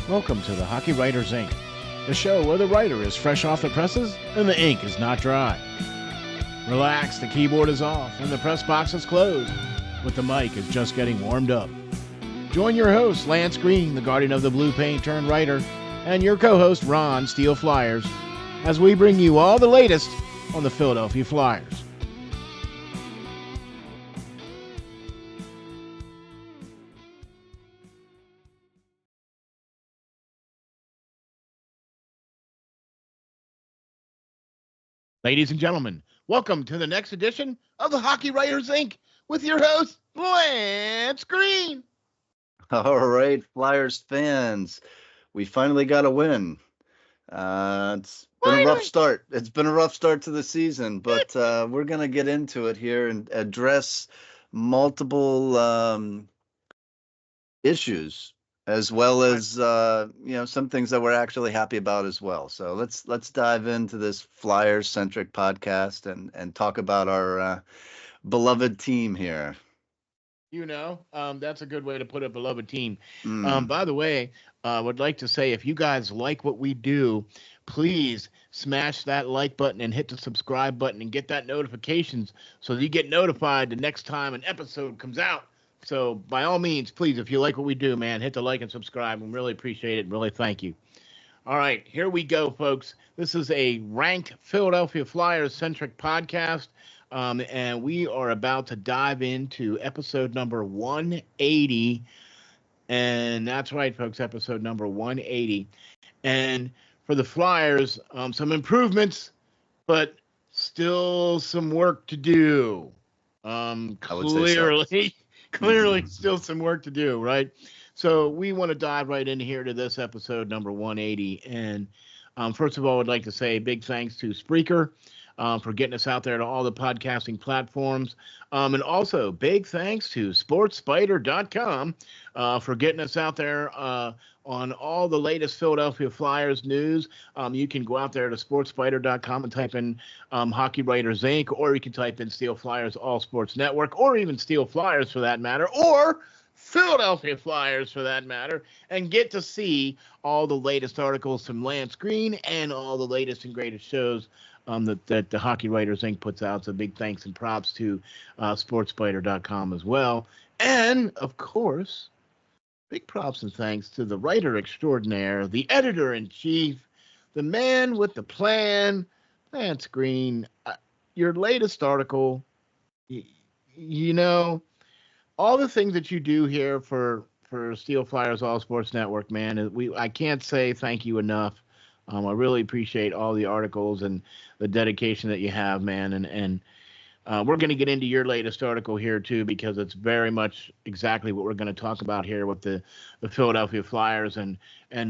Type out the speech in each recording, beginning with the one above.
Welcome to the Hockey Writers Inc., the show where the writer is fresh off the presses and the ink is not dry. Relax, the keyboard is off and the press box is closed, but the mic is just getting warmed up. Join your host, Lance Green, the guardian of the blue paint turned writer, and your co-host, Ron, SteelFlyers, as we bring you all the latest on the Philadelphia Flyers. Ladies and gentlemen, welcome to the next edition of the Hockey Writers Inc. with your host, Lance Green. All right, Flyers fans, we finally got a win. It's been a rough start. It's been a rough start to the season, but we're going to get into it here and address multiple issues, as well as some things that we're actually happy about as well. So let's dive into this Flyers-centric podcast and talk about our beloved team here. That's a good way to put it, beloved team. By the way, I would like to say, if you guys like what we do, please smash that like button and hit the subscribe button and get that notifications so that you get notified the next time an episode comes out. So by all means, please, if you like what we do, man, hit the like and subscribe. We really appreciate it. And really thank you. All right, here we go, folks. This is a ranked Philadelphia Flyers-centric podcast. And we are about to dive into episode number 180. And that's right, folks, episode number 180. And for the Flyers, some improvements, but still some work to do. Clearly still some work to do, right? So we want to dive right in here to this episode number 180. And first of all, I'd like to say big thanks to Spreaker for getting us out there to all the podcasting platforms. And also big thanks to sportspider.com for getting us out there on all the latest Philadelphia Flyers news. You can go out there to sportspider.com and type in Hockey Writers Inc., or you can type in SteelFlyers All Sports Network, or even SteelFlyers for that matter, or Philadelphia Flyers for that matter, and get to see all the latest articles from Lance Green and all the latest and greatest shows that the Hockey Writers Inc. puts out. So big thanks and props to sportspider.com as well. And, of course, big props and thanks to the writer extraordinaire, the editor-in-chief, the man with the plan, Lance Green. Your latest article, all the things that you do here for SteelFlyers All Sports Network, man, I can't say thank you enough. I really appreciate all the articles and the dedication that you have, man. And we're going to get into your latest article here, too, because it's very much exactly what we're going to talk about here with the Philadelphia Flyers and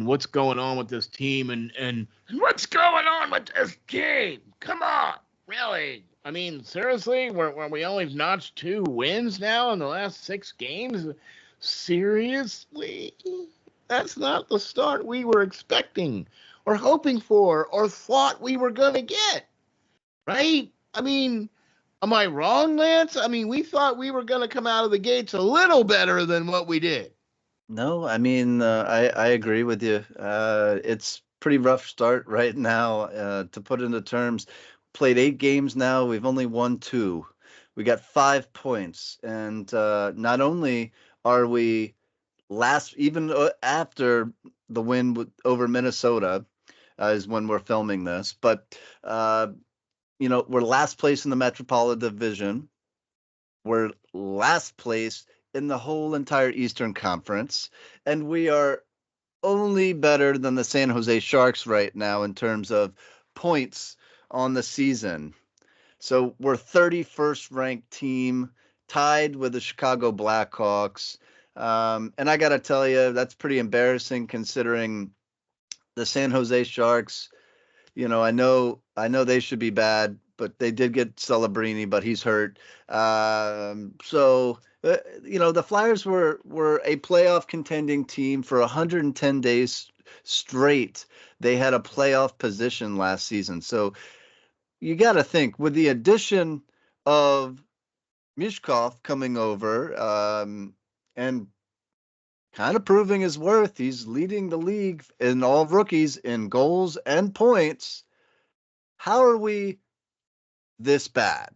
what's going on with this team and what's going on with this team. Come on, really? I mean, seriously, were we only notched 2 wins now in the last 6 games? Seriously? That's not the start we were expecting or hoping for or thought we were going to get, right? I mean, am I wrong, Lance? I mean, we thought we were going to come out of the gates a little better than what we did. No, I mean, I agree with you. It's pretty rough start right now. To put into terms, played 8 games now. We've only won 2. We got 5 points. And not only are we even after the win over Minnesota, is when we're filming this, but we're last place in the Metropolitan Division. We're last place in the whole entire Eastern Conference, and we are only better than the San Jose Sharks right now in terms of points on the season. So we're 31st ranked team, tied with the Chicago Blackhawks. And I got to tell you, that's pretty embarrassing considering the San Jose Sharks. I know they should be bad, but they did get Celebrini, but he's hurt. The Flyers were a playoff contending team for 110 days straight. They had a playoff position last season. So you got to think, with the addition of Mishkov coming over and kind of proving his worth. He's leading the league in all rookies in goals and points. How are we this bad?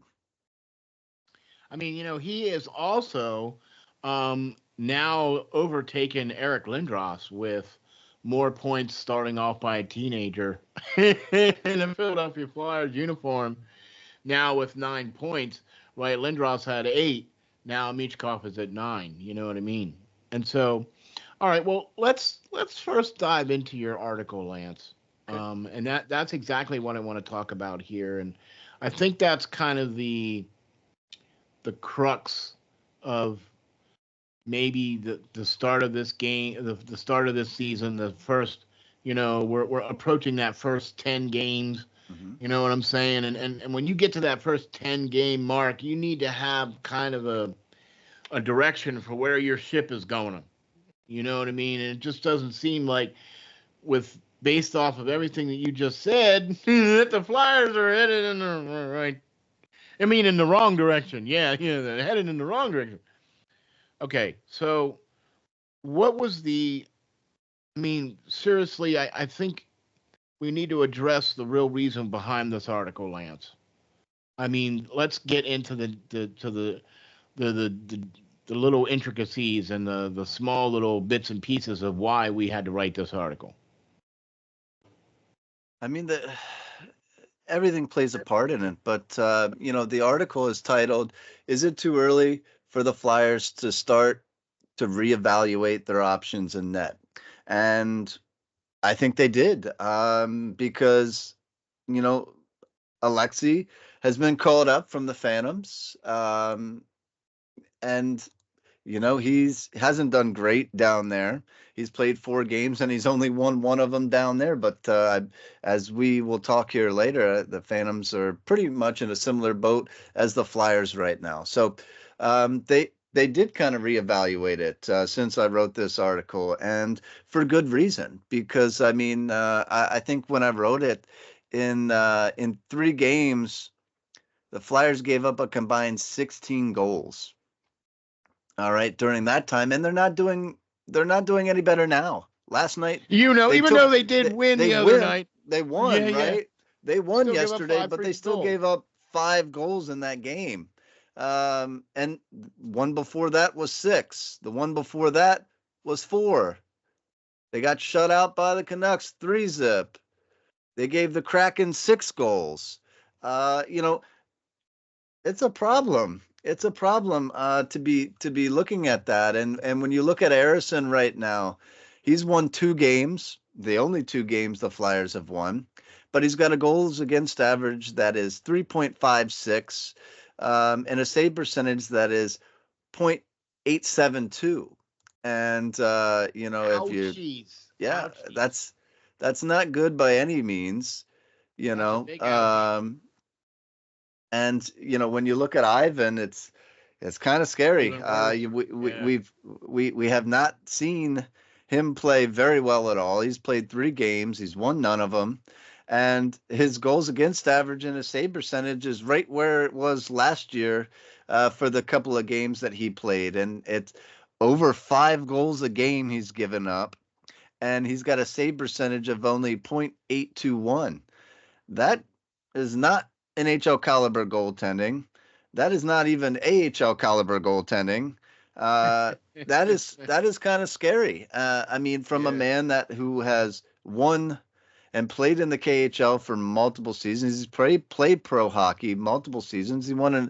I mean, he is also now overtaken Eric Lindros with more points starting off by a teenager in a Philadelphia Flyers uniform. Now with 9 points, right? Lindros had 8. Now Michkov is at 9. You know what I mean? And so, all right. Well, let's first dive into your article, Lance. Okay. And that's exactly what I want to talk about here. And I think that's kind of the crux of maybe the start of this game, the start of this season, the first, we're approaching that first 10 games. Mm-hmm. You know what I'm saying? And when you get to that first 10 game mark, you need to have kind of a direction for where your ship is going. You know what I mean? And it just doesn't seem like, with based off of everything that you just said, that the Flyers are headed in the right. I mean, in the wrong direction. Yeah, they're headed in the wrong direction. Okay, so what was the? I mean, seriously, I think we need to address the real reason behind this article, Lance. I mean, let's get into the little intricacies and the small little bits and pieces of why we had to write this article. I mean, everything plays a part in it, but the article is titled, "Is it too early for the Flyers to start to reevaluate their options in net?" And I think they did, because Alexei has been called up from the Phantoms, and he's hasn't done great down there. He's played 4 games and he's only won one of them down there. But as we will talk here later, the Phantoms are pretty much in a similar boat as the Flyers right now. So they did kind of reevaluate it since I wrote this article, and for good reason. Because I mean, I think when I wrote it, in 3 games, the Flyers gave up a combined 16 goals. All right, during that time, and they're not doing any better now. Last night, Even though they did win they the other win, night. they won, Yeah. right? They won Still gave up yesterday, 5 but they freaking still goals. gave up 5 goals in that game. And one before that was 6. The one before that was 4. They got shut out by the Canucks 3-zip. They gave the Kraken 6 goals. It's a problem. It's a problem to be looking at that. And when you look at Harrison right now, he's won 2 games, the only 2 games the Flyers have won, but he's got a goals against average that is 3.56, and a save percentage that is .872. And Ouchies. yeah, Ouchies. that's not good by any means. You That's a know, big ouchie. and when you look at Ivan, it's kind of scary. Even worse. Yeah. We have not seen him play very well at all. He's played 3 games. He's won none of them, and his goals against average and his save percentage is right where it was last year for the couple of games that he played, and it's over 5 goals a game he's given up, and he's got a save percentage of only .821. That is not NHL caliber goaltending. That is not even AHL caliber goaltending. That is kind of scary. I mean, from a Yeah. man who has won and played in the KHL for multiple seasons. He's played pro hockey multiple seasons. He won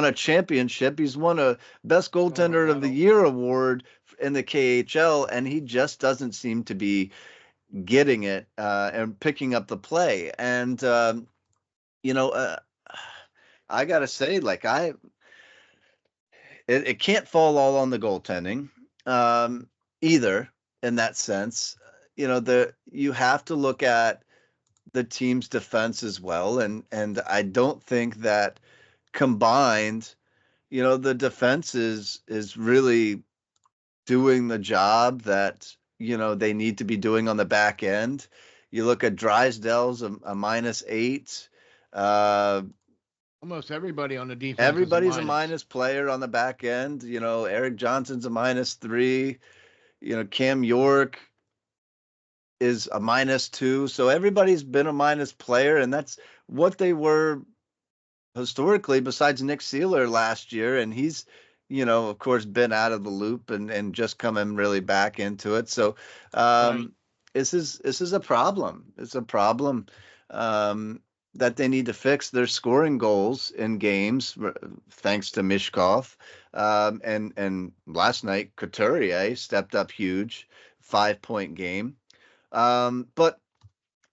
a championship. He's won a best goaltender of the year award in the KHL, and he just doesn't seem to be getting it and picking up the play. And I gotta say, like it can't fall all on the goaltending either. In that sense, you have to look at the team's defense as well, and I don't think that combined, the defense is really doing the job that they need to be doing on the back end. You look at Drysdale's a -8. Almost everybody on the defense. Everybody's is a minus player on the back end. Eric Johnson's a -3. Cam York is a -2. So everybody's been a minus player, and that's what they were historically, besides Nick Seeler last year. And he's, of course, been out of the loop and just coming really back into it. So Right. this is a problem. It's a problem that they need to fix. They're scoring goals in games thanks to Mishkov. And last night, Couturier stepped up huge, 5-point game. But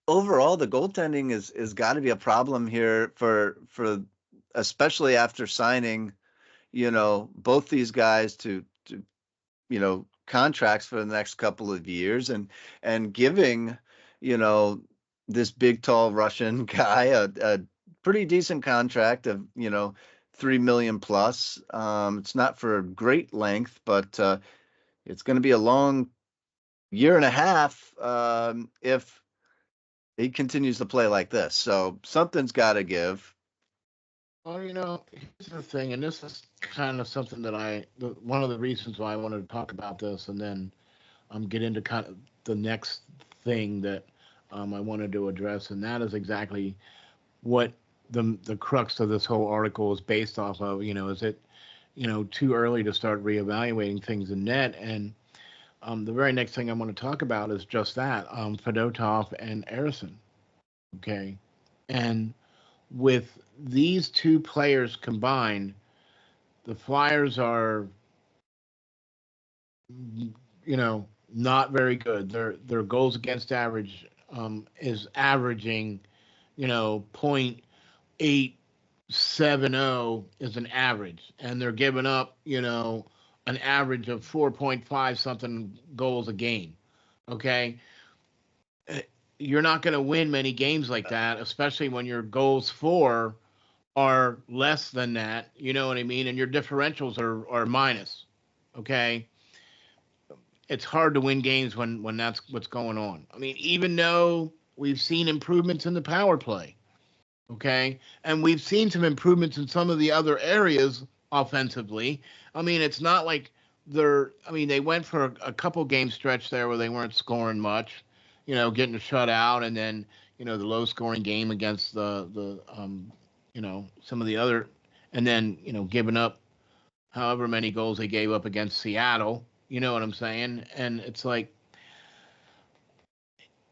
overall, the goaltending is got to be a problem here for especially after signing, both these guys to contracts for the next couple of years, and giving, this big tall Russian guy a pretty decent contract of, 3 million plus. It's not for great length, but it's going to be a long year and a half if he continues to play like this. So something's got to give. Well, here's the thing, and this is kind of something that one of the reasons why I wanted to talk about this, and then get into kind of the next thing that I wanted to address, and that is exactly what the crux of this whole article is based off of. Is it too early to start reevaluating things in net? And the very next thing I want to talk about is just that, Fedotov and Arison. Okay, and with these two players combined, the Flyers are, not very good. Their goals against average is averaging, 0.870 is an average, and they're giving up, an average of 4.5 something goals a game. Okay, you're not going to win many games like that, especially when your goals for are less than that. You know what I mean? And your differentials are minus. Okay, it's hard to win games when that's what's going on. I mean, even though we've seen improvements in the power play, okay, and we've seen some improvements in some of the other areas offensively. I mean, it's not like they went for a couple game stretch there where they weren't scoring much, getting shut out, and then the low scoring game against the some of the other, and then giving up however many goals they gave up against Seattle. You know what I'm saying? And it's like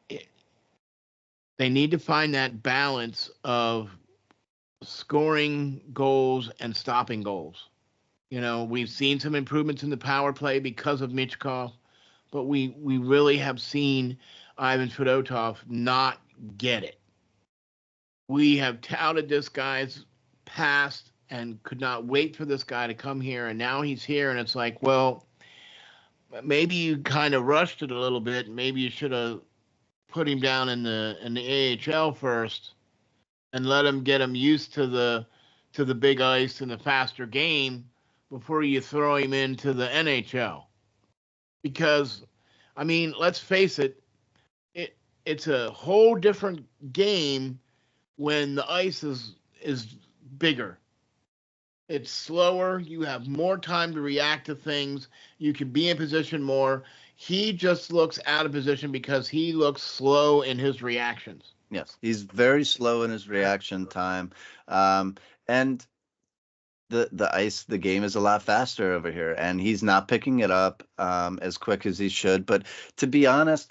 they need to find that balance of scoring goals and stopping goals. We've seen some improvements in the power play because of Michkov, but we really have seen Ivan Fedotov not get it. We have touted this guy's past and could not wait for this guy to come here, and now he's here, and it's like, well, maybe you kind of rushed it a little bit. Maybe you should have put him down in the AHL first and let him get him used to the big ice and the faster game before you throw him into the NHL. Because, I mean, let's face it, it's a whole different game when the ice is bigger. It's slower. You have more time to react to things. You can be in position more. He just looks out of position because he looks slow in his reactions. Yes, he's very slow in his reaction time. And the game is a lot faster over here, and he's not picking it up as quick as he should. But to be honest,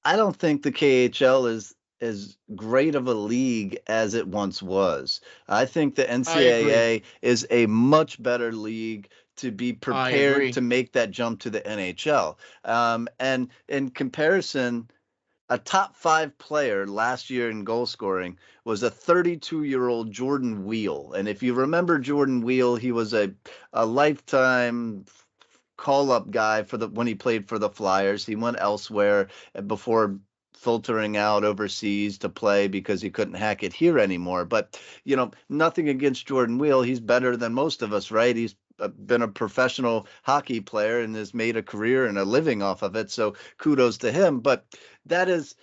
I don't think the KHL is as great of a league as it once was. I think the NCAA is a much better league to be prepared to make that jump to the NHL. And in comparison, a top 5 player last year in goal scoring was a 32-year-old Jordan Wheel. And if you remember Jordan Wheel, he was a lifetime call-up guy when he played for the Flyers. He went elsewhere before filtering out overseas to play because he couldn't hack it here anymore. But, nothing against Jordan Wheel. He's better than most of us, right? He's been a professional hockey player and has made a career and a living off of it. So kudos to him. But that is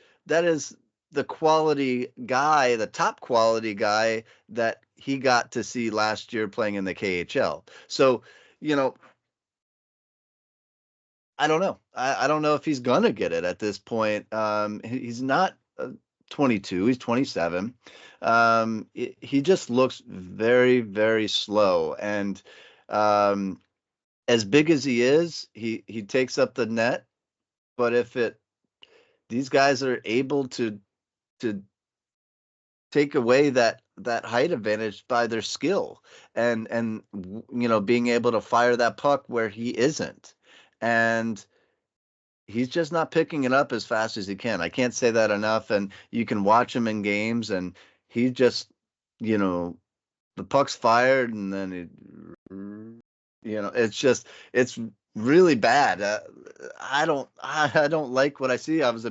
the quality guy, the top quality guy that he got to see last year playing in the KHL. So, I don't know. I don't know if he's gonna get it at this point. He's not 22. He's 27. He just looks very, very slow. And um, as big as he is, he takes up the net. But if these guys are able to take away that height advantage by their skill and being able to fire that puck where he isn't. And he's just not picking it up as fast as he can. I can't say that enough. And you can watch him in games, and he just, the puck's fired, and then it's really bad. I don't like what I see. I was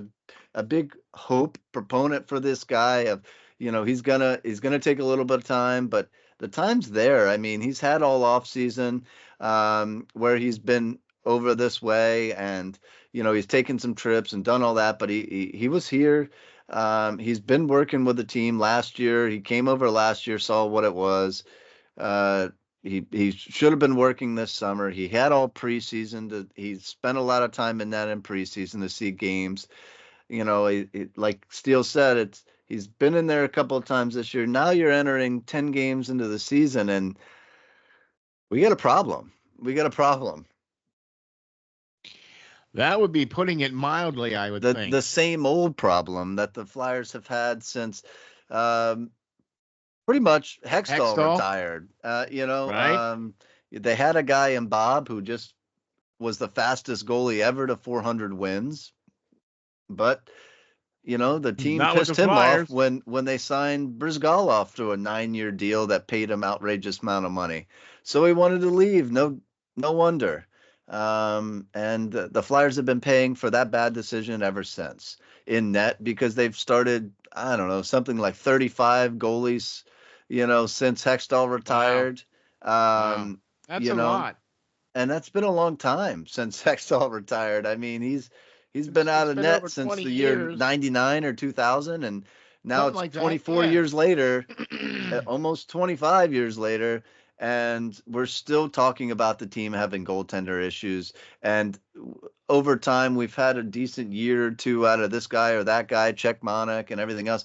a big hope proponent for this guy. Of he's gonna take a little bit of time, but the time's there. I mean, he's had all off season where he's been over this way, and he's taken some trips and done all that, but he was here. He's been working with the team last year. He came over last year, saw what it was. Uh, he should have been working this summer. He had all preseason. He spent a lot of time in that in preseason to see games. Like Steele said, he's been in there a couple of times this year. Now you're entering 10 games into the season, and we got a problem. We got a problem. That would be putting it mildly, I would think. The same old problem that the Flyers have had since pretty much Hextall retired. Right? They had a guy in Bob who just was the fastest goalie ever to 400 wins. But, the team pissed him off when they signed Brizgalov to a 9-year deal that paid him outrageous amount of money. So he wanted to leave. No wonder. And the Flyers have been paying for that bad decision ever since in net, because they've started, I don't know, something like 35 goalies, since Hextall retired. Wow. That's a lot. And that's been a long time since Hextall retired. I mean, he's been out of net since the year 99 or 2000, and now it's like 24 years later, almost 25 years later. And we're still talking about the team having goaltender issues. And over time, we've had a decent year or two out of this guy or that guy, Czechmanek and everything else.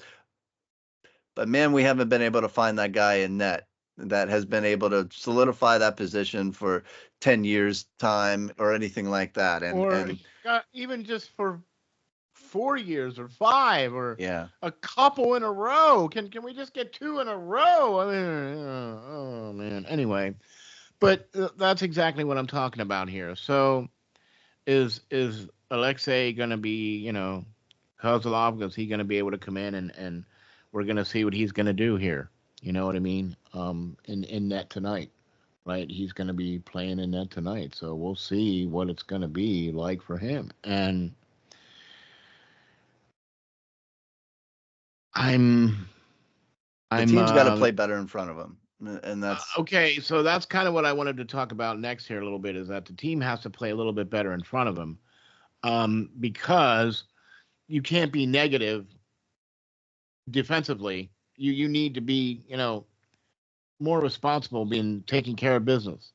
But, man, we haven't been able to find that guy in net that has been able to solidify that position for 10 years time or anything like that. And even just for 4 years or 5 or yeah, a couple in a row. Can we just get 2 in a row? I mean, oh man. Anyway, but that's exactly what I'm talking about here. So is Alexei going to be, Kozlov, is he going to be able to come in and we're going to see what he's going to do here? You know what I mean? In net tonight, right? He's going to be playing in net tonight. So we'll see what it's going to be like for him. And the team's got to play better in front of him, and that's okay. So that's kind of what I wanted to talk about next here a little bit, is that the team has to play a little bit better in front of him, because you can't be negative defensively. You need to be, more responsible, being taking care of business,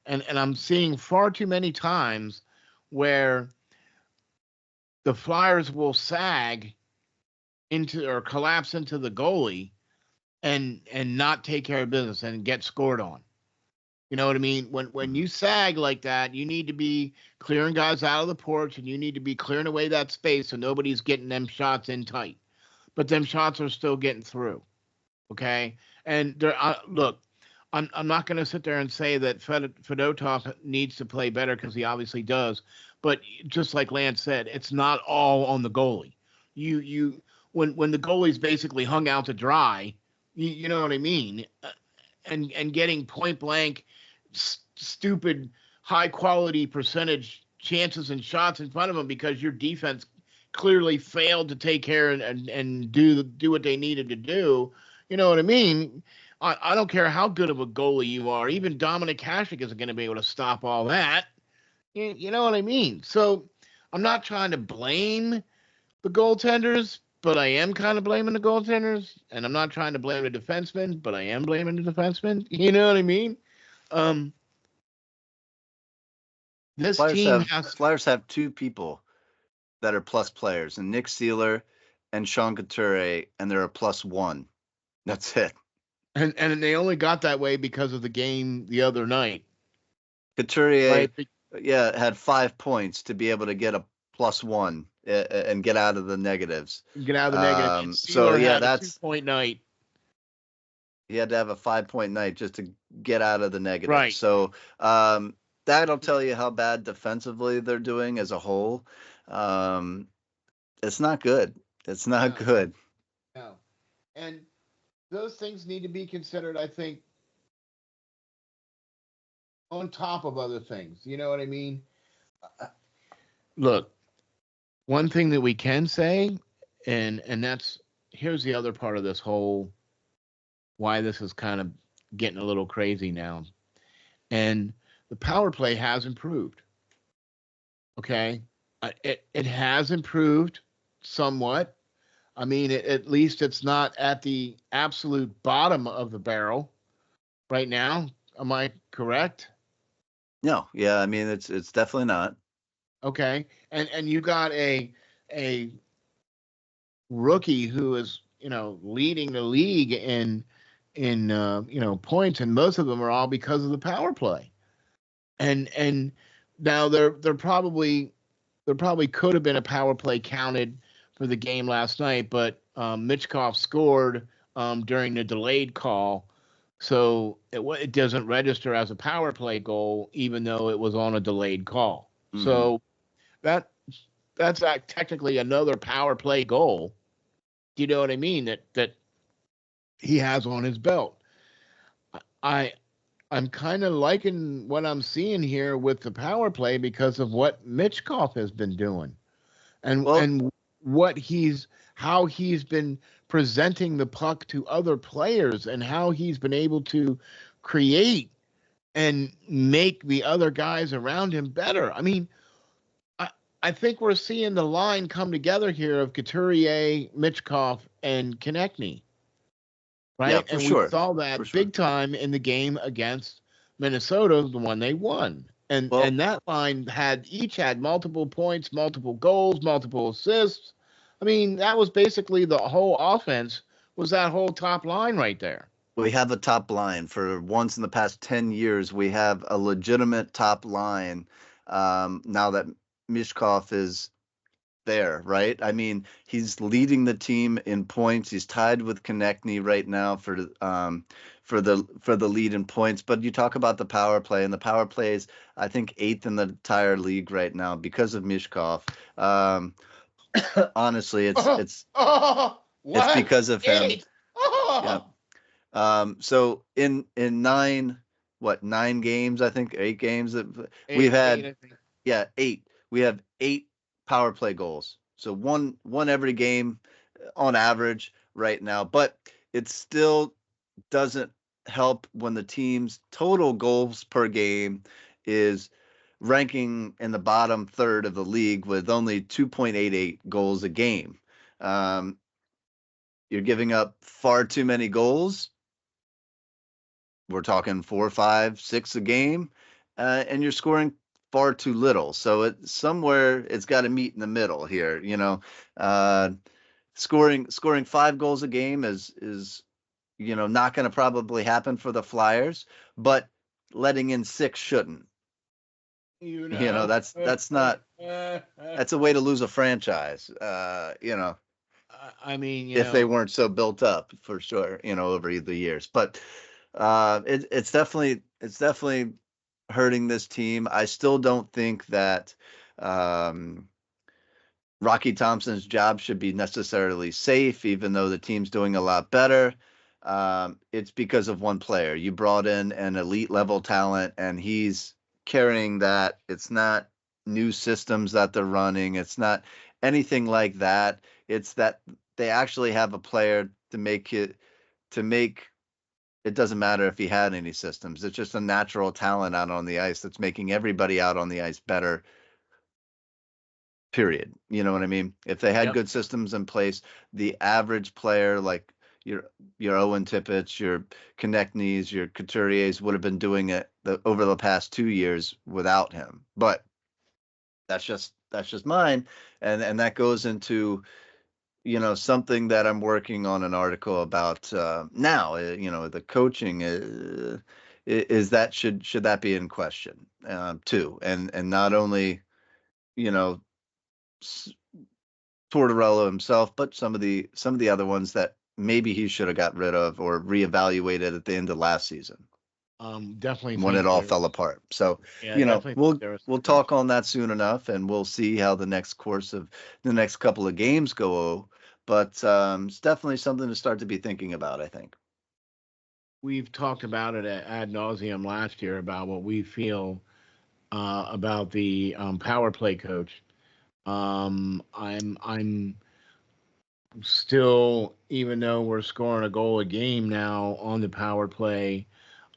and I'm seeing far too many times where the Flyers will sag into or collapse into the goalie and not take care of business and get scored on. You know what I mean? When you sag like that, you need to be clearing guys out of the porch, and you need to be clearing away that space so nobody's getting them shots in tight. But them shots are still getting through. Okay? And look, I'm not going to sit there and say that Fedotov needs to play better, because he obviously does. But just like Lance said, it's not all on the goalie. When the goalie's basically hung out to dry, you know what I mean, and getting point blank, stupid, high quality percentage chances and shots in front of him because your defense clearly failed to take care and do what they needed to do. You know what I mean? I don't care how good of a goalie you are. Even Dominic Hasek isn't going to be able to stop all that. You know what I mean? So I'm not trying to blame the goaltenders, but I am kind of blaming the goaltenders, and I'm not trying to blame the defensemen, but I am blaming the defensemen. You know what I mean? This team has Flyers have two people that are plus players, and Nick Seeler and Sean Couturier, and they're a +1. That's it. and they only got that way because of the game the other night. Couturier, Right. had 5 points to be able to get a +1 and get out of the negatives. Get out of the negative. And So Sealer yeah, had a that's 2-point night. he had to have a 5-point night just to get out of the negative. Right. So that'll tell you how bad defensively they're doing as a whole. It's not good. It's not good. No. And those things need to be considered, I think, on top of other things. You know what I mean? Look, one thing that we can say, and that's here's the other part of this whole why this is kind of getting a little crazy now. And the power play has improved. Okay. It has improved somewhat. I mean, at least it's not at the absolute bottom of the barrel right now. Am I correct? No, yeah, I mean it's definitely not. Okay. And you got a rookie who is, leading the league in points, and most of them are all because of the power play. And now there probably could have been a power play counted for the game last night, but Mitchkov scored during the delayed call, so it doesn't register as a power play goal, even though it was on a delayed call. Mm-hmm. So that's technically another power play goal. Do you know what I mean? That he has on his belt. I'm kind of liking what I'm seeing here with the power play because of what Mitchkov has been doing, and how he's been presenting the puck to other players, and how he's been able to create and make the other guys around him better. I mean, I think we're seeing the line come together here of Couturier, Mitchkov, and Konechny. Right? Yeah, and sure. We saw that big time in the game against Minnesota, the one they won. And that line each had multiple points, multiple goals, multiple assists. I mean, that was basically the whole offense, was that whole top line right there. We have a top line. For once in the past 10 years, we have a legitimate top line now that Mishkov is there, right? I mean, he's leading the team in points. He's tied with Konechny right now for the lead in points. But you talk about the power play, and the power play is, I think, 8th in the entire league right now because of Mishkov. Honestly, it's because of him. Yeah. So in 9 games, I think 8 games that we've had. 8. We have 8 power play goals. So one every game on average right now, but it still doesn't help when the team's total goals per game is ranking in the bottom third of the league with only 2.88 goals a game. You're giving up far too many goals. We're talking 4, 5, 6 a game, and you're scoring far too little. So it's got to meet in the middle here. Scoring 5 goals a game is not going to probably happen for the Flyers, but letting in 6 shouldn't. That's not that's a way to lose a franchise. I mean, if they weren't so built up, for sure, over the years, but it's definitely hurting this team. I still don't think that Rocky Thompson's job should be necessarily safe, even though the team's doing a lot better. It's because of one player. You brought in an elite level talent, and he's carrying that. It's not new systems that they're running. It's not anything like that. It's that they actually have a player to make it doesn't matter if he had any systems. It's just a natural talent out on the ice that's making everybody out on the ice better, period. You know what I mean? If they had good systems in place, the average player, like, your Owen Tippett's, your Konechny's, your Couturier's would have been doing it over the past 2 years without him. But that's just mine, and that goes into something that I'm working on an article about now. The coaching is that should that be in question too, and not only you know Tortorella himself, but some of the other ones that maybe he should have got rid of or reevaluated at the end of last season Definitely when it think all there. fell apart. So, Yeah, definitely think we'll there was. we'll talk on that soon enough, and we'll see how the next course of the next couple of games go. But it's definitely something to start to be thinking about, I think. We've talked about it ad nauseum last year about what we feel about the power play coach. I'm still, even though we're scoring a goal a game now on the power play,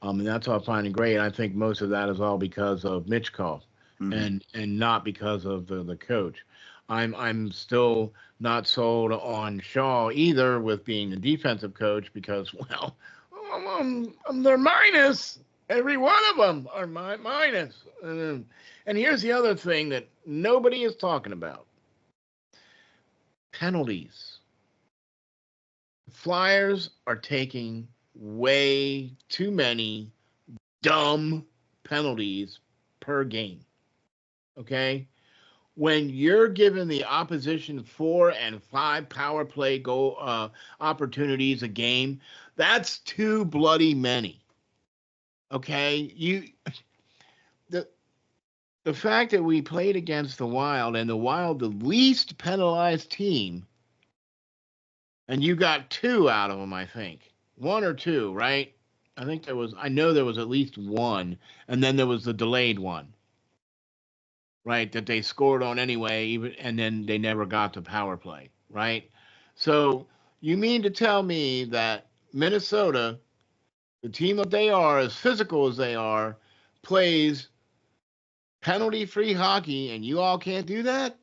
and that's all fine and great. I think most of that is all because of Mitchkov, Hmm. and not because of the coach. I'm still not sold on Shaw either with being the defensive coach because well, they're minus. Every one of them are minus. And here's the other thing that nobody is talking about: penalties. Flyers are taking way too many dumb penalties per game. Okay? When you're given the opposition 4 and 5 power play goal opportunities a game, that's too bloody many. Okay? The the fact that we played against the Wild and the Wild the least penalized team, and you got 2 out of them, I think. 1 or 2, right? I know there was at least one, and then there was the delayed one, right? That they scored on anyway, even and then they never got to power play, right? So you mean to tell me that Minnesota, the team that they are, as physical as they are, plays penalty-free hockey, and you all can't do that?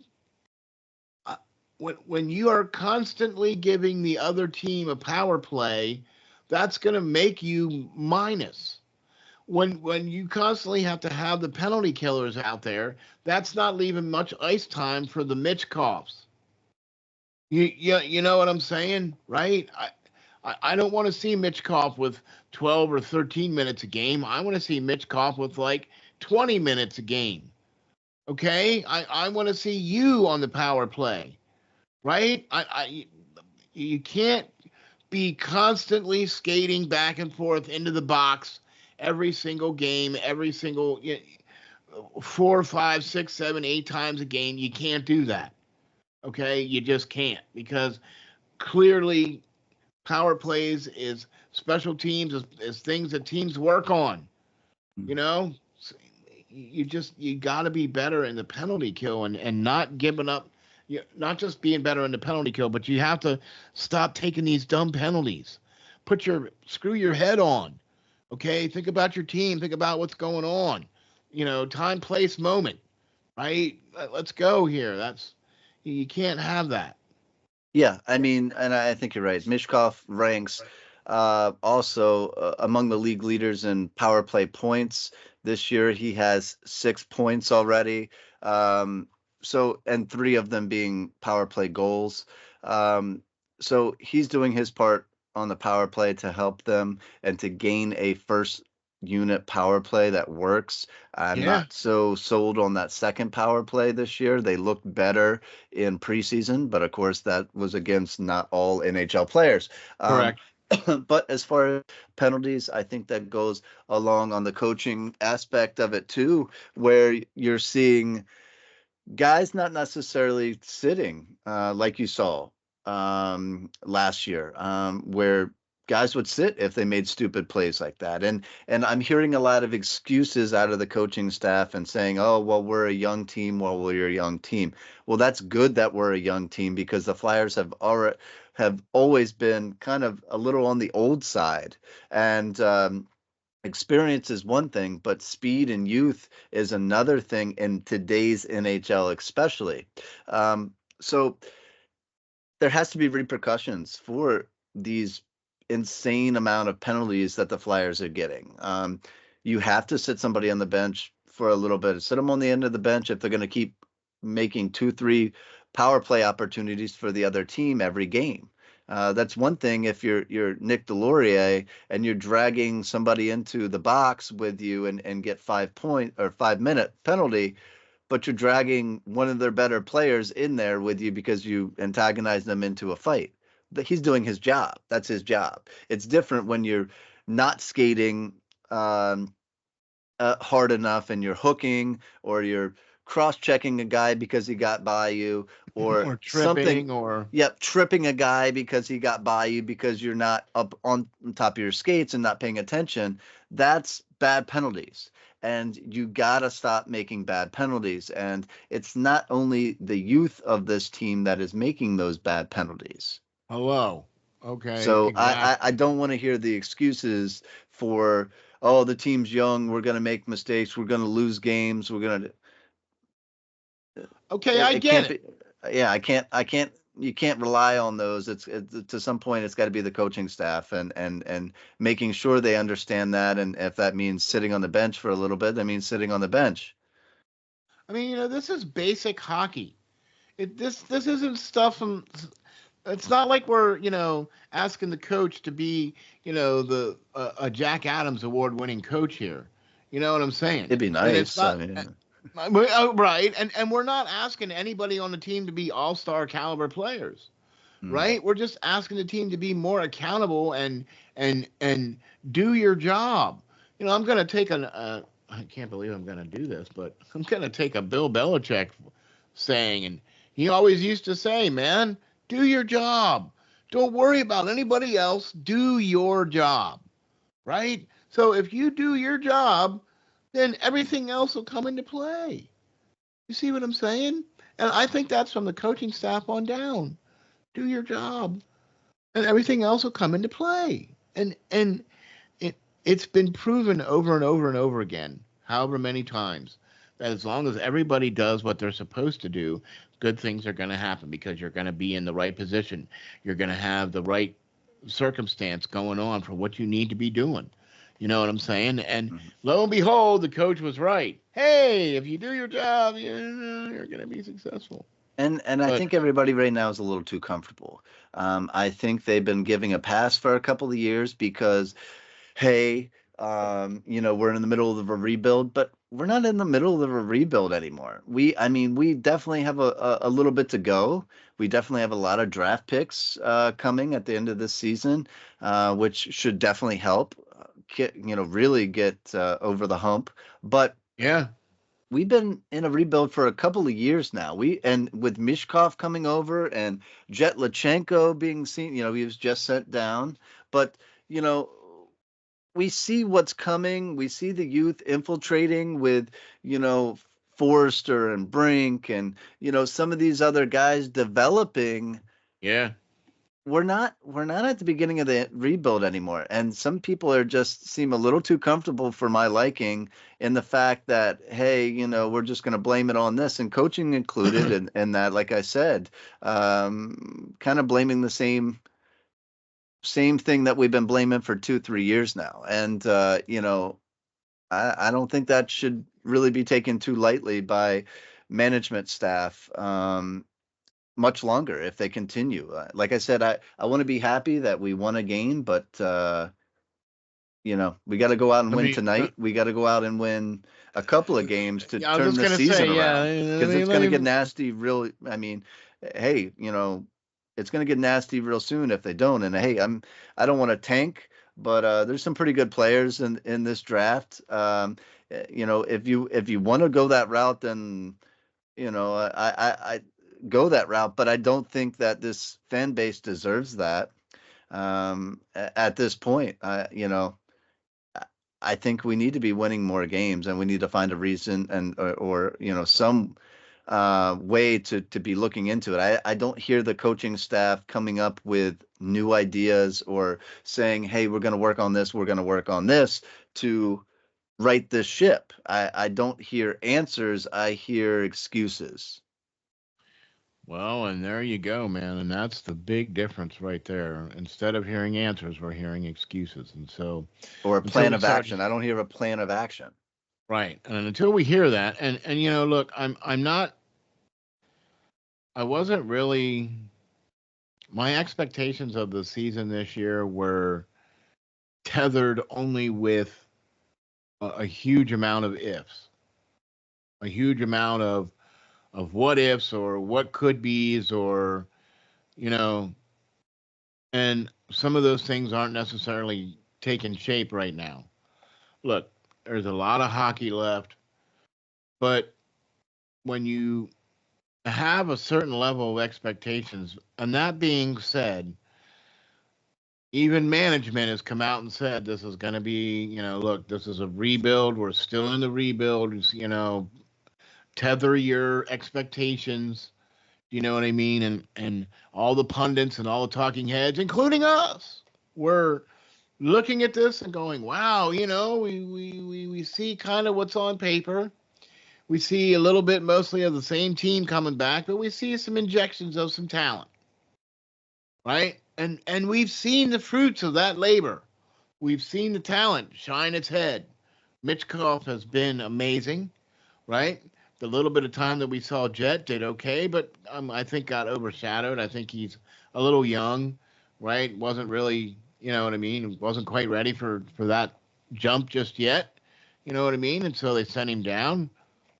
When you are constantly giving the other team a power play, that's going to make you minus. When you constantly have to have the penalty killers out there, that's not leaving much ice time for the Mitchkovs. You know what I'm saying, right? I don't want to see Mitchkov with 12 or 13 minutes a game. I want to see Mitchkov with like 20 minutes a game. Okay, I want to see you on the power play, right? You can't be constantly skating back and forth into the box every single game, every single 4, 5, 6, 7, 8 times a game. You can't do that. Okay, you just can't because clearly power plays is special teams is things that teams work on. You know, you got to be better in the penalty kill and not giving up. Not just being better in the penalty kill, but you have to stop taking these dumb penalties. Screw your head on. Okay, think about your team. Think about what's going on. Time, place, moment. Right? Let's go here. You can't have that. Yeah, I mean, and I think you're right. Mishkov ranks also among the league leaders in power play points. This year, he has 6 points already. And 3 of them being power play goals. Um, so he's doing his part on the power play to help them and to gain a first unit power play that works. I'm Yeah, not so sold on that second power play this year. They look better in preseason, but of course that was against not all NHL players. Um, correct. but as far as penalties, I think that goes along on the coaching aspect of it too, where you're seeing guys not necessarily sitting like you saw last year, where guys would sit if they made stupid plays like that. And I'm hearing a lot of excuses out of the coaching staff and saying, "Oh, well, we're a young team. Well, we're a young team." Well, that's good that we're a young team because the Flyers have always been kind of a little on the old side, and experience is one thing, but speed and youth is another thing in today's NHL, especially. So there has to be repercussions for these insane amount of penalties that the Flyers are getting. You have to sit somebody on the bench for a little bit. Sit them on the end of the bench if they're going to keep making 2-3 power play opportunities for the other team every game. That's one thing if you're Nick Delorier and you're dragging somebody into the box with you and get 5-minute penalty, but you're dragging one of their better players in there with you because you antagonize them into a fight. He's doing his job. That's his job. It's different when you're not skating hard enough and you're hooking or you're cross-checking a guy because he got by you or tripping something. or Tripping a guy because he got by you because you're not up on top of your skates and not paying attention. That's bad penalties. And you got to stop making bad penalties. And it's not only the youth of this team that is making those bad penalties. Hello. Okay. So Exactly. I don't want to hear the excuses for, oh, the team's young, we're going to make mistakes, we're going to lose games, we're going to. Okay, I get it. Yeah, I can't. You can't rely on those. It's to some point, it's got to be the coaching staff and making sure they understand that. And if that means sitting on the bench for a little bit, that means sitting on the bench. I mean, this is basic hockey. This isn't stuff from. It's not like we're asking the coach to be the a Jack Adams award-winning coach here. You know what I'm saying? It'd be nice. And it's not. I mean, Right, and we're not asking anybody on the team to be all-star caliber players, right? We're just asking the team to be more accountable and do your job. I'm going to take I can't believe I'm going to do this, but I'm going to take a Bill Belichick saying, and he always used to say, "Man, do your job. Don't worry about anybody else. Do your job." Right? So if you do your job, then everything else will come into play. You see what I'm saying? And I think that's from the coaching staff on down. Do your job, and everything else will come into play. And it's been proven over and over and over again, however many times, that as long as everybody does what they're supposed to do, good things are going to happen because you're going to be in the right position. You're going to have the right circumstance going on for what you need to be doing. You know what I'm saying? And lo and behold, the coach was right. Hey, if you do your job, you're going to be successful. And I think everybody right now is a little too comfortable. I think they've been giving a pass for a couple of years because, hey, we're in the middle of a rebuild, but we're not in the middle of a rebuild anymore. We definitely have a little bit to go. We definitely have a lot of draft picks coming at the end of this season, which should definitely help. Really get over the hump. But yeah, we've been in a rebuild for a couple of years now. And with Mishkov coming over and Jet Lachenko being seen, he was just sent down. But we see what's coming. We see the youth infiltrating with Forrester and Brink and some of these other guys developing. Yeah. We're not at the beginning of the rebuild anymore, and some people seem a little too comfortable for my liking in the fact that, hey, we're just going to blame it on this, and coaching included, and that, like I said, kind of blaming the same thing that we've been blaming for 2-3 years now, and I don't think that should really be taken too lightly by management staff. Much longer if they continue. Like I said, I want to be happy that we won a game, but we got to go out and win tonight. We got to go out and win a couple of games to turn the season around, because it's going to get nasty. Really, I mean, hey, it's going to get nasty real soon if they don't. And hey, I don't want to tank, but there's some pretty good players in this draft. If you want to go that route, then I go that route, but I don't think that this fan base deserves that at this point. I think we need to be winning more games, and we need to find a reason or some way to be looking into it. I don't hear the coaching staff coming up with new ideas or saying, hey, we're going to work on this, we're going to work on this to right this ship. I don't hear answers. I hear excuses. Well, and there you go, man. And that's the big difference right there. Instead of hearing answers, we're hearing excuses. And so Or a until plan we of start, action. I don't hear a plan of action. right. And until we hear that, and look, I'm not, I wasn't really, my expectations of the season this year were tethered only with a huge amount of ifs, a huge amount of what ifs or what could be's or, you know, and some of those things aren't necessarily taking shape right now. Look, there's a lot of hockey left, but when you have a certain level of expectations, and that being said, even management has come out and said this is going to be, look, this is a rebuild. We're still in the rebuild. Tether your expectations. You know what I mean? And all the pundits and all the talking heads, including us, were looking at this and going, wow, we see kind of what's on paper. We see a little bit mostly of the same team coming back, but we see some injections of some talent, right? And we've seen the fruits of that labor. We've seen the talent shine its head. Mitchkov has been amazing, right? The little bit of time that we saw Jet did okay, but I think got overshadowed. I think he's a little young, right? Wasn't really, you know what I mean? Wasn't quite ready for that jump just yet. You know what I mean? And so they sent him down.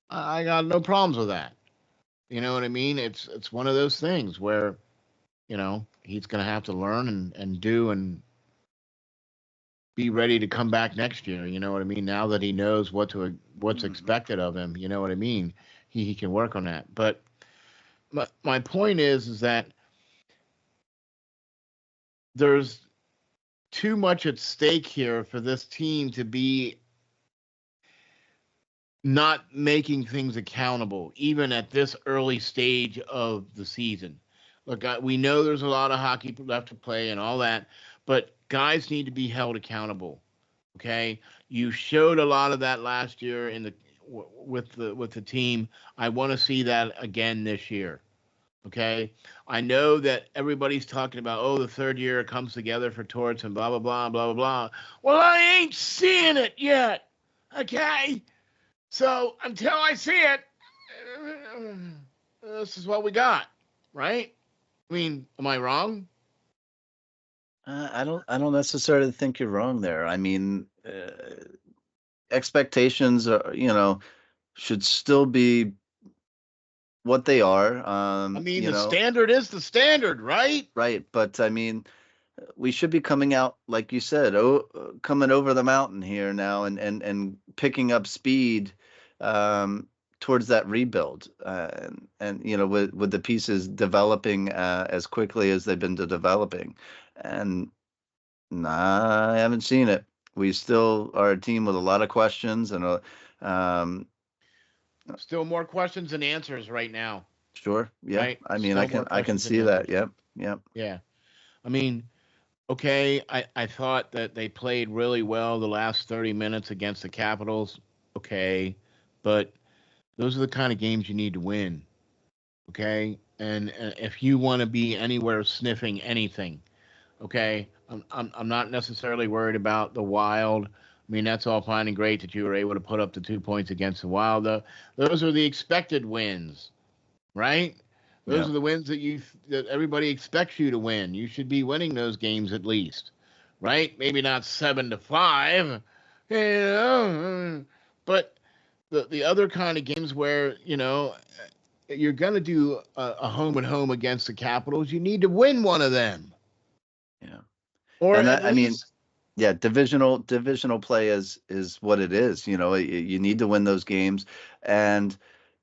I got no problems with that. You know what I mean? It's one of those things where, he's gonna have to learn and do and be ready to come back next year. You know what I mean? Now that he knows what's Mm-hmm. expected of him, you know what I mean? He can work on that. But my point is that there's too much at stake here for this team to be not making things accountable, even at this early stage of the season. Look, we know there's a lot of hockey left to play and all that, but guys need to be held accountable. Okay, you showed a lot of that last year in the with the team. I want to see that again this year. Okay, I know that everybody's talking about, oh, the third year it comes together for Torts and blah blah blah blah blah blah. Well, I ain't seeing it yet. Okay, so until I see it, this is what we got, right? I mean, am I wrong? I don't necessarily think you're wrong there. I mean, expectations are, should still be what they are. I mean, the standard is the standard, right? Right. But I mean, we should be coming out, like you said, coming over the mountain here now and picking up speed towards that rebuild, and with the pieces developing as quickly as they've been developing, and nah, I haven't seen it. We still are a team with a lot of questions and um, Still more questions than answers right now, sure, yeah. right? I mean, I Still can more I can questions than see that. answers. Yep, yep. Yeah. I mean, okay, I thought that they played really well the last 30 minutes against the Capitals. Okay. But those are the kind of games you need to win. Okay. And if you want to be anywhere sniffing anything, okay, I'm not necessarily worried about the Wild. I mean, that's all fine and great that you were able to put up the 2 points against the Wild. Those are the expected wins, right? Those Yeah. are the wins that everybody expects you to win. You should be winning those games at least, right? Maybe not 7-5, but the other kind of games where you're going to do a home and home against the Capitals, you need to win one of them, Yeah. or And at that, I mean, least yeah, divisional play is what it is. You need to win those games, and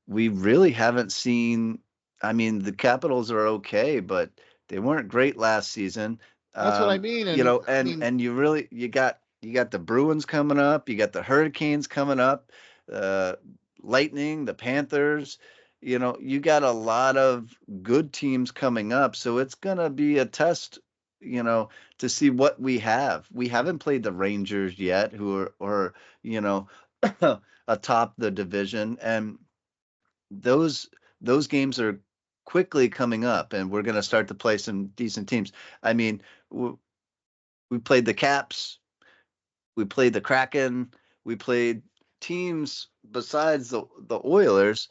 we really haven't seen. I mean, the Capitals are okay, but they weren't great last season. that's what I mean. And I mean, And you got the Bruins coming up, you got the Hurricanes coming up, uh, Lightning, the Panthers. You got a lot of good teams coming up, so it's gonna be a test. You know, to see what we have. We haven't played the Rangers yet, who are you know atop the division, and those those games are quickly coming up, and we're going to start to play some decent teams. I mean, we played the Caps, we played the Kraken, we played teams besides the Oilers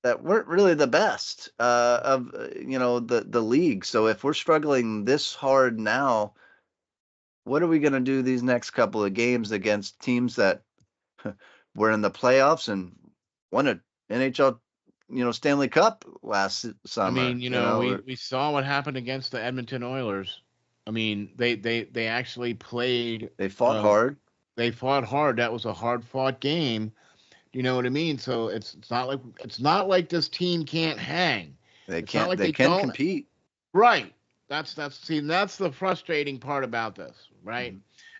that weren't really the best of the league. So if we're struggling this hard now, what are we going to do these next couple of games against teams that were in the playoffs and won an NHL Stanley Cup last summer? I mean, we saw what happened against the Edmonton Oilers. I mean, they actually played. They fought hard. They fought hard. That was a hard fought game. You know what I mean? So it's not like this team can't hang. They It's not can't. like They can compete. Right. That's the frustrating part about this, right?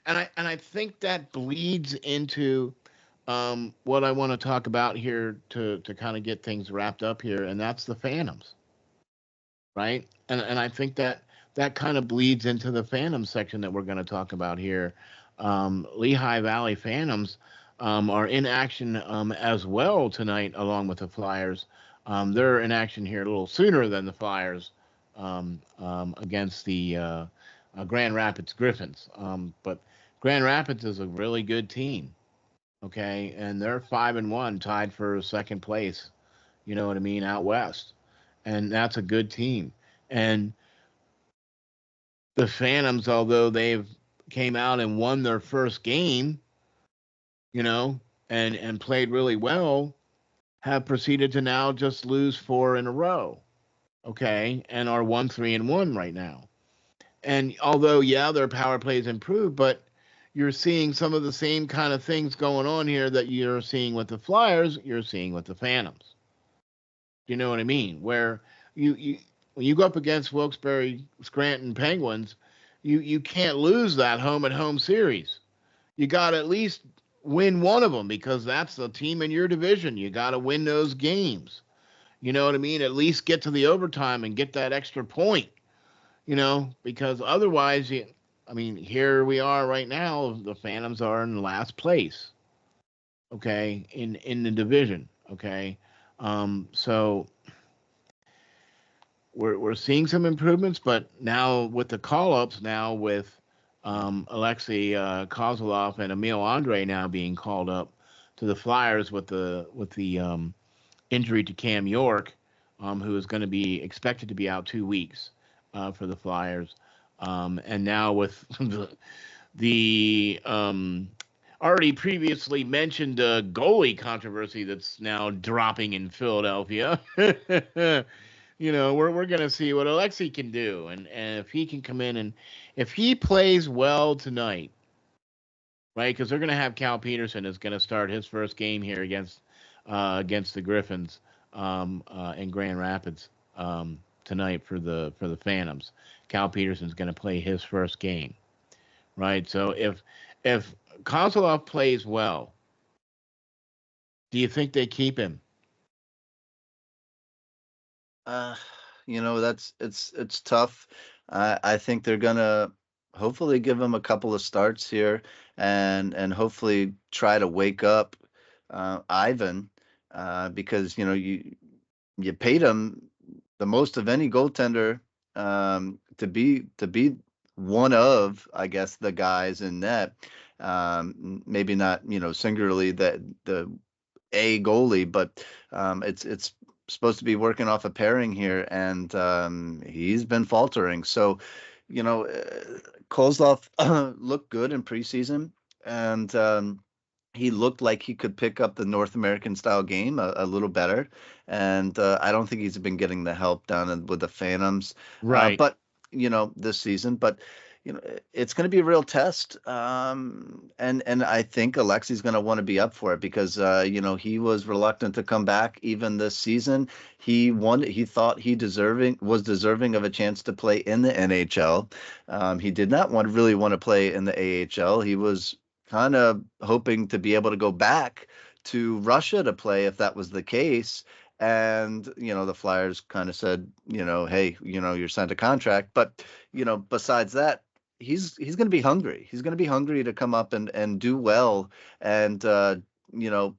Mm-hmm. And I think that bleeds into what I want to talk about here to kind of get things wrapped up here, and that's the Phantoms, right? And I think that kind of bleeds into the Phantoms section that we're going to talk about here. Lehigh Valley Phantoms are in action as well tonight, along with the Flyers. They're in action here a little sooner than the Flyers against the Grand Rapids Griffins. But Grand Rapids is a really good team, okay? And they're 5-1, tied for second place, you know what I mean, out west. And that's a good team. And the Phantoms, although they've came out and won their first game, and played really well, have proceeded to now just lose 4 in a row, okay, and are 1-3-1 right now. And although, their power plays improved, but you're seeing some of the same kind of things going on here that you're seeing with the Flyers, you're seeing with the Phantoms. You know what I mean? Where you when you go up against Wilkes-Barre Scranton Penguins, you can't lose that home-and-home series. You got to at least win one of them because that's the team in your division. You got to win those games. You know what I mean? At least get to the overtime and get that extra point, because otherwise, here we are right now. The Phantoms are in last place, okay, in the division, okay. So we're seeing some improvements, but now with the call-ups, now with Alexei Kozlov and Emil Andre now being called up to the Flyers with the injury to Cam York, who is going to be expected to be out 2 weeks for the Flyers, and now with the already previously mentioned goalie controversy that's now dropping in Philadelphia. We're going to see what Alexei can do, and if he can come in and if he plays well tonight, right? Because they're going to have Cal Peterson is going to start his first game here against the Griffins in Grand Rapids tonight for the Phantoms. Cal Peterson's going to play his first game, right? So if Kozlov plays well, do you think they keep him? It's tough. I think they're gonna hopefully give him a couple of starts here and hopefully try to wake up Ivan because you paid him the most of any goaltender to be one of, I guess, the guys in net. Maybe not singularly the a goalie, but it's supposed to be working off a pairing here, and he's been faltering. So, Kozlov looked good in preseason, and he looked like he could pick up the North American style game a little better. And I don't think he's been getting the help down with the Phantoms, right? But this season, but. It's going to be a real test, and I think Alexei's going to want to be up for it because he was reluctant to come back even this season. He thought he was deserving of a chance to play in the NHL. He did not really want to play in the AHL. He was kind of hoping to be able to go back to Russia to play if that was the case. And, the Flyers kind of said, hey, you're signed a contract. But, besides that, he's going to be hungry. He's going to be hungry to come up and do well and,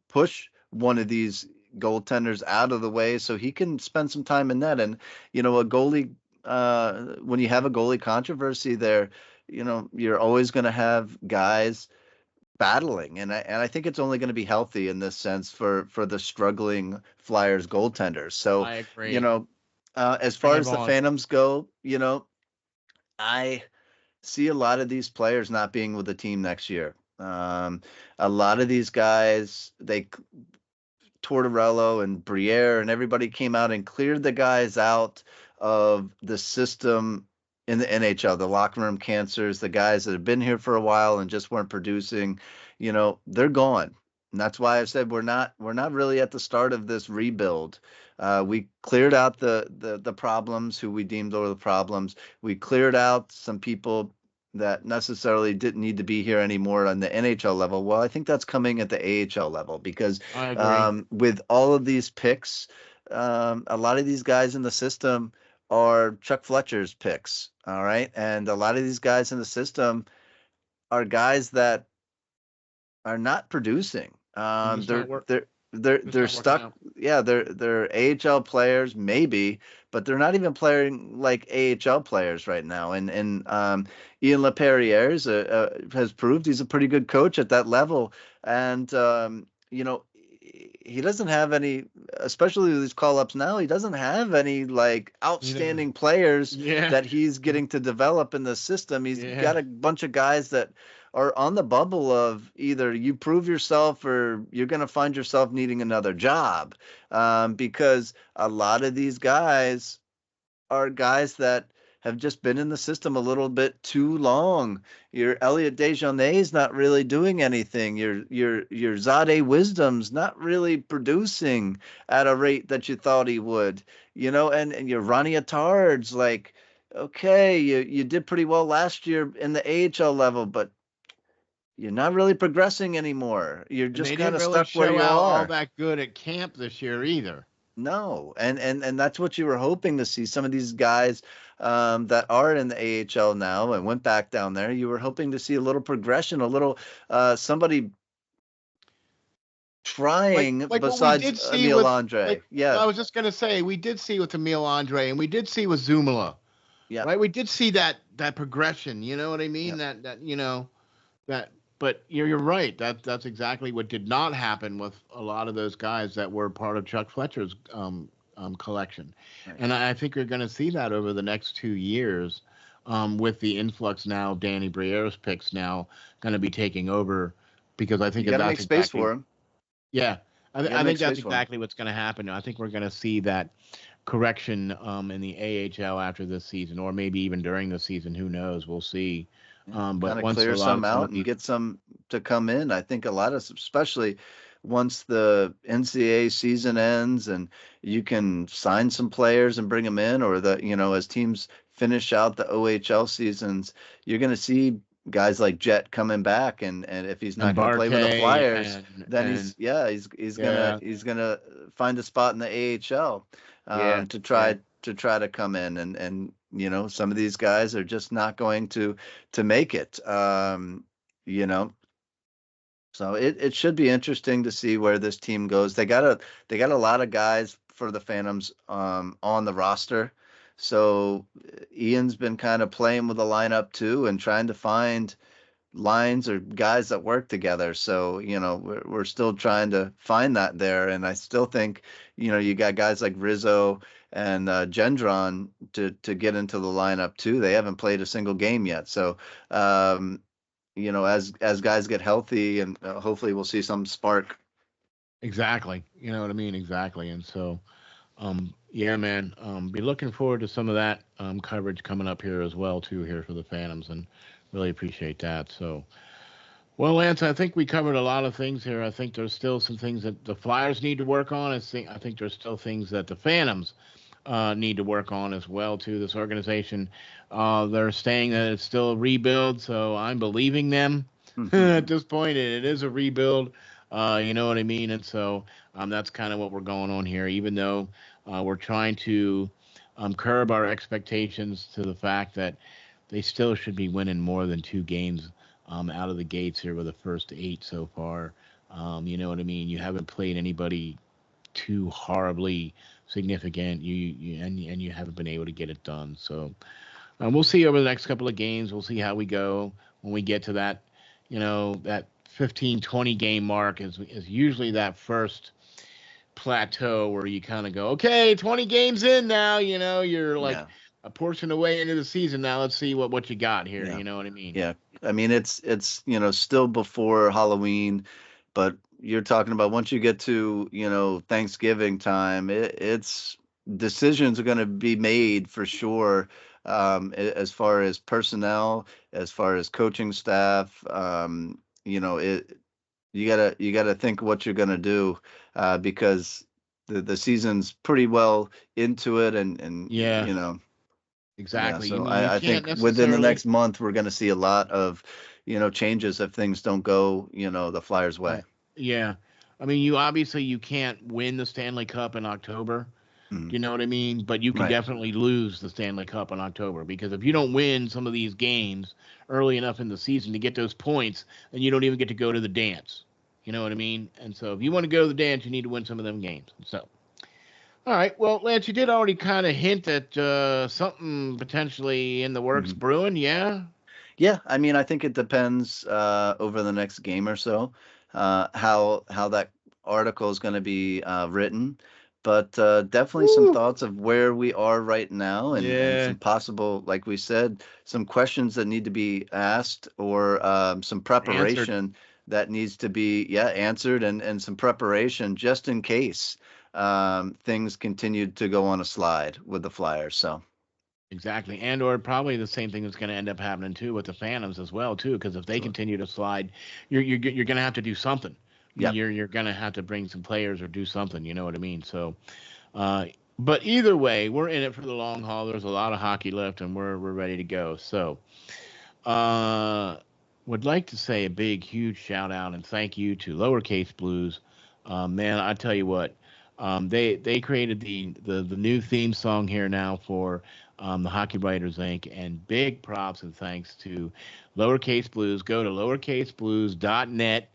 push one of these goaltenders out of the way so he can spend some time in net. And, a goalie, when you have a goalie controversy there, you're always going to have guys battling. And I think it's only going to be healthy in this sense for the struggling Flyers goaltenders. So, I agree. as Bring far it as the on. Phantoms go, I see a lot of these players not being with the team next year. A lot of these guys, Tortorello and Briere and everybody came out and cleared the guys out of the system in the NHL, the locker room cancers, the guys that have been here for a while and just weren't producing, they're gone. And that's why I said we're not really at the start of this rebuild. We cleared out the problems who we deemed were the problems. We cleared out some people that necessarily didn't need to be here anymore on the NHL level. Well, I think that's coming at the AHL level because I agree. with all of these picks, a lot of these guys in the system are Chuck Fletcher's picks. All right. And a lot of these guys in the system are guys that are not producing. It's not work. It's They're not working stuck. out. Yeah, they're AHL players maybe, but they're not even playing like AHL players right now. And Ian LaPerriere has proved he's a pretty good coach at that level. And he doesn't have any, especially with these call ups now. He doesn't have any like outstanding players Yeah. that he's getting to develop in the system. He's Yeah. got a bunch of guys that are on the bubble of either you prove yourself or you're going to find yourself needing another job, because a lot of these guys are guys that have just been in the system a little bit too long. Your Elliot Dejournet's not really doing anything. Your Zade Wisdom's not really producing at a rate that you thought he would. And your Ronnie Attard's like, okay, you did pretty well last year in the AHL level, but you're not really progressing anymore. You're And just they kind didn't of really stuck where show you out all are. that good at camp this year either. No, and that's what you were hoping to see. Some of these guys that are in the AHL now and went back down there, you were hoping to see a little progression, a little somebody trying Like what we besides did see Emil with Andre. like Yeah, I was just gonna say we did see with Emil Andre and we did see with Zumala, yeah, right? We did see that progression. You know what I mean? yeah. That. But you're right. That's exactly what did not happen with a lot of those guys that were part of Chuck Fletcher's collection, Right. and I think you're going to see that over the next 2 years, with the influx now of Danny Briere's picks now going to be taking over, because I You think got to make that's space exactly. for him. Yeah, You got to I make think that's space for him. exactly what's going to happen. I think we're going to see that correction in the AHL after this season, or maybe even during the season. Who knows? We'll see. Yeah, But kind of once clear some some out of and these, get some to come in. I think a lot of, especially once the NCAA season ends and you can sign some players and bring them in, or as teams finish out the OHL seasons, you're going to see guys like Jet coming back, and if he's not and going to play with the Barkay Flyers, then and he's yeah, gonna find a spot in the AHL, yeah, to yeah, try to come in, and some of these guys are just not going to make it. You know, so it should be interesting to see where this team goes. They got a lot of guys for the Phantoms on the roster. So Ian's been kind of playing with the lineup too and trying to find lines or guys that work together. So, we're still trying to find that there. And I still think, you got guys like Rizzo and Gendron to get into the lineup too. They haven't played a single game yet. So, as guys get healthy and hopefully we'll see some spark. exactly. You know what I mean? Exactly. And so, yeah, man, be looking forward to some of that coverage coming up here as well too here for the Phantoms, and really appreciate that. So, well, Lance, I think we covered a lot of things here. I think there's still some things that the Flyers need to work on. I think there's still things that the Phantoms need to work on as well too. This organization, they're saying that it's still a rebuild, so I'm believing them at this point. It is a rebuild. You know what I mean? And so that's kind of what we're going on here. Even though we're trying to curb our expectations to the fact that they still should be winning more than 2 games out of the gates here with the first 8 so far. You know what I mean? You haven't played anybody too horribly significant. And you haven't been able to get it done. So we'll see over the next couple of games. We'll see how we go when we get to that, that 15, 20 game mark is usually that first plateau where you kind of go, okay, 20 games in now, you're like Yeah. a portion away into the season. Now let's see what you got here. Yeah. You know what I mean? Yeah. I mean, it's still before Halloween, but you're talking about once you get to, Thanksgiving time, it's decisions are going to be made for sure. As far as personnel, as far as coaching staff, you gotta think what you're gonna do, because the season's pretty well into it, and Yeah, yeah. exactly. I So mean, you I can't think within the necessarily. next month we're gonna see a lot of changes if things don't go the Flyers' way. Right. Yeah. I mean, you can't win the Stanley Cup in October. Mhm. Do you know what I mean? But you can Right. definitely lose the Stanley Cup in October because if you don't win some of these games early enough in the season to get those points, then you don't even get to go to the dance. You know what I mean? And so if you want to go to the dance, you need to win some of them games. So, all right. Well, Lance, you did already kind of hint at something potentially in the works Mhm. brewing. Yeah. Yeah, I mean, I think it depends over the next game or so, how that article is going to be written, but definitely some Woo. thoughts of where we are right now, and Yeah. some possible, like we said, some questions that need to be asked, or some Answered. preparation that needs to be, yeah, answered, and some preparation just in case things continued to go on a slide with the Flyers. So Exactly, and or probably the same thing that's going to end up happening too with the Phantoms as well too, because if they sure. continue to slide, you're going to have to do something. Yeah. You're going to have to bring some players or do something. You know what I mean? So, uh, but either way, we're in it for the long haul. There's a lot of hockey left, and we're ready to go. So, uh, would like to say a big, huge shout out and thank you to Lowercase Blues. Man, I tell you what, they created the new theme song here now for the Hockey Writers Inc. And big props and thanks to Lowercase Blues. Go to lowercaseblues.net.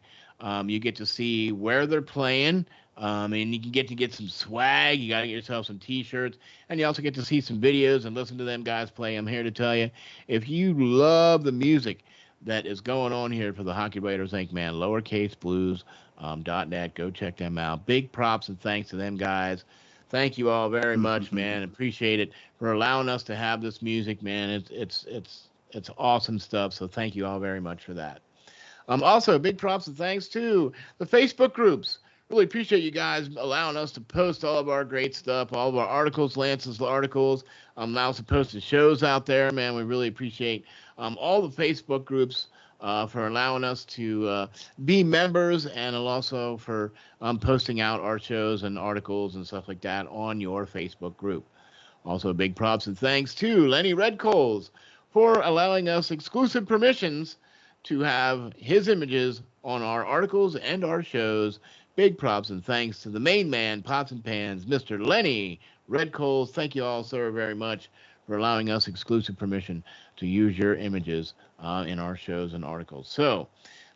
You get to see where they're playing. And you can get some swag. You got to get yourself some T-shirts, and you also get to see some videos and listen to them guys play. I'm here to tell you, if you love the music that is going on here for the Hockey Writers Inc., man, lowercaseblues.net. Go check them out. Big props and thanks to them guys. Thank you all very much, man. Appreciate it for allowing us to have this music, man. It's awesome stuff. So thank you all very much for that. Also, big props and thanks to the Facebook groups. Really appreciate you guys allowing us to post all of our great stuff, all of our articles, Lance's articles. Allow us to post the shows out there, man. We really appreciate all the Facebook groups for allowing us to be members, and also for posting out our shows and articles and stuff like that on your Facebook group. Also, big props and thanks to Lenny Redcoals for allowing us exclusive permissions to have his images on our articles and our shows. Big props and thanks to the main man, Pots and Pans, Mr. Lenny Redcoals. Thank you all, sir, very much for allowing us exclusive permission to use your images in our shows and articles. So,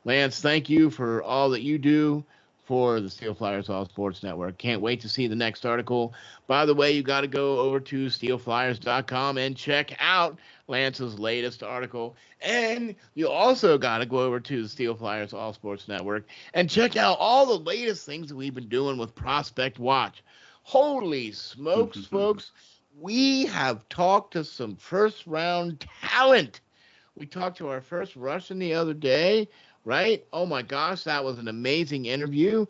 Lance, thank you for all that you do for the SteelFlyers All Sports Network. Can't wait to see the next article. By the way, you got to go over to steelflyers.com and check out Lance's latest article. And you also got to go over to the SteelFlyers All Sports Network and check out all the latest things that we've been doing with Prospect Watch. Holy smokes, folks. We have talked to some first round talent. We talked to our first Russian the other day, right? Oh my gosh, that was an amazing interview.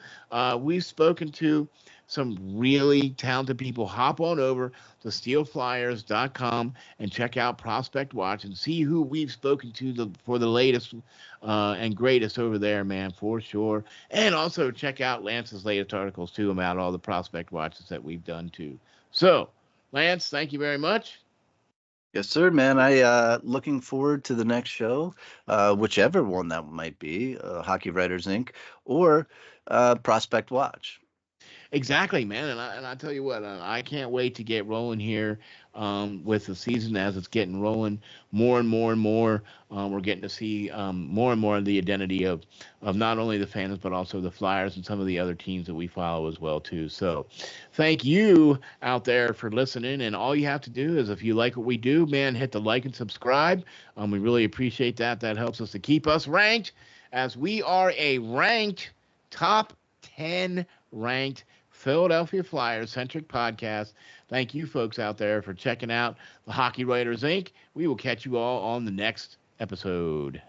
We've spoken to some really talented people. Hop on over to steelflyers.com and check out Prospect Watch and see who we've spoken to for the latest and greatest over there, man, for sure. And also check out Lance's latest articles too about all the Prospect Watches that we've done too. So, Lance, thank you very much. Yes, sir, man. I looking forward to the next show, whichever one that might be, Hockey Writers Inc. or Prospect Watch. Exactly, man. And I tell you what, I can't wait to get rolling here with the season as it's getting rolling more and more and more. We're getting to see more and more of the identity of not only the fans but also the Flyers and some of the other teams that we follow as well too. So, thank you out there for listening. And all you have to do is, if you like what we do, man, hit the like and subscribe. We really appreciate that. That helps us to keep us ranked, as we are a ranked top 10 ranked Philadelphia Flyers centric podcast. Thank you, folks out there, for checking out the Hockey Writers Inc. We will catch you all on the next episode.